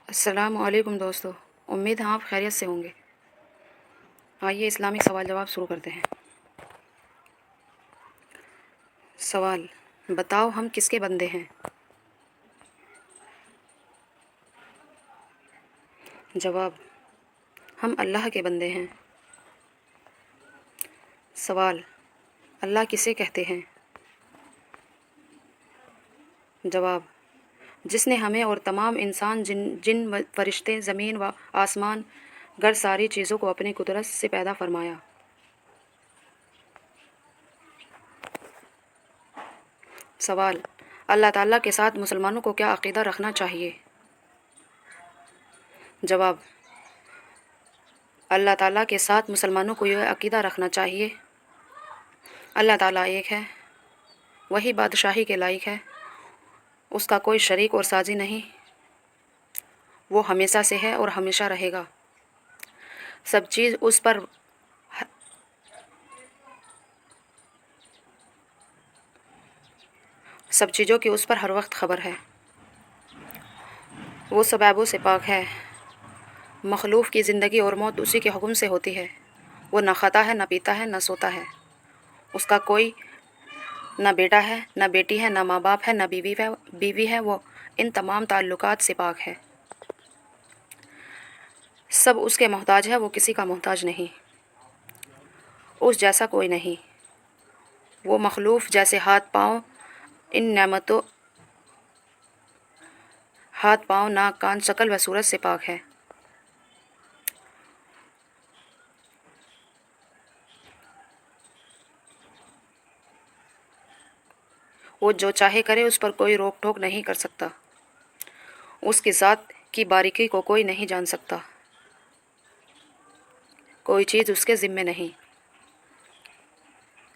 السلام علیکم دوستو، امید ہے آپ خیریت سے ہوں گے۔ آئیے اسلامک سوال جواب شروع کرتے ہیں۔ سوال: بتاؤ ہم کس کے بندے ہیں؟ جواب: ہم اللہ کے بندے ہیں۔ سوال: اللہ کسے کہتے ہیں؟ جواب: جس نے ہمیں اور تمام انسان، جن فرشتے، زمین و آسمان گر ساری چیزوں کو اپنی قدرت سے پیدا فرمایا۔ سوال: اللہ تعالیٰ کے ساتھ مسلمانوں کو کیا عقیدہ رکھنا چاہیے؟ جواب: اللہ تعالیٰ کے ساتھ مسلمانوں کو یہ عقیدہ رکھنا چاہیے: اللہ تعالیٰ ایک ہے، وہی بادشاہی کے لائق ہے، اس کا کوئی شریک اور سازی نہیں، وہ ہمیشہ سے ہے اور ہمیشہ رہے گا، سب چیزوں کی اس پر ہر وقت خبر ہے، وہ سب عیبوں سے پاک ہے، مخلوق کی زندگی اور موت اسی کے حکم سے ہوتی ہے، وہ نہ کھاتا ہے، نہ پیتا ہے، نہ سوتا ہے، اس کا کوئی نہ بیٹا ہے، نہ بیٹی ہے، نہ ماں باپ ہے، نہ بیوی ہے، وہ ان تمام تعلقات سے پاک ہے، سب اس کے محتاج ہے، وہ کسی کا محتاج نہیں، اس جیسا کوئی نہیں، وہ مخلوق جیسے ہاتھ پاؤں، ناک، کان، شکل و صورت سے پاک ہے، وہ جو چاہے کرے، اس پر کوئی روک ٹوک نہیں کر سکتا، اس کی ذات کی باریکی کو کوئی نہیں جان سکتا، کوئی چیز اس کے ذمے نہیں،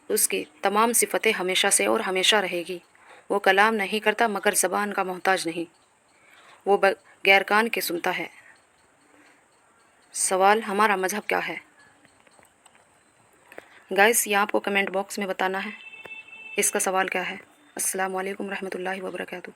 اس کی تمام صفتیں ہمیشہ سے اور ہمیشہ رہے گی، وہ کلام نہیں کرتا مگر زبان کا محتاج نہیں، وہ بغیر کان کے سنتا ہے۔ سوال: ہمارا مذہب کیا ہے؟ گائس، یہ آپ کو کمنٹ باکس میں بتانا ہے اس کا سوال کیا ہے۔ السلام علیکم ورحمۃ اللہ وبرکاتہ۔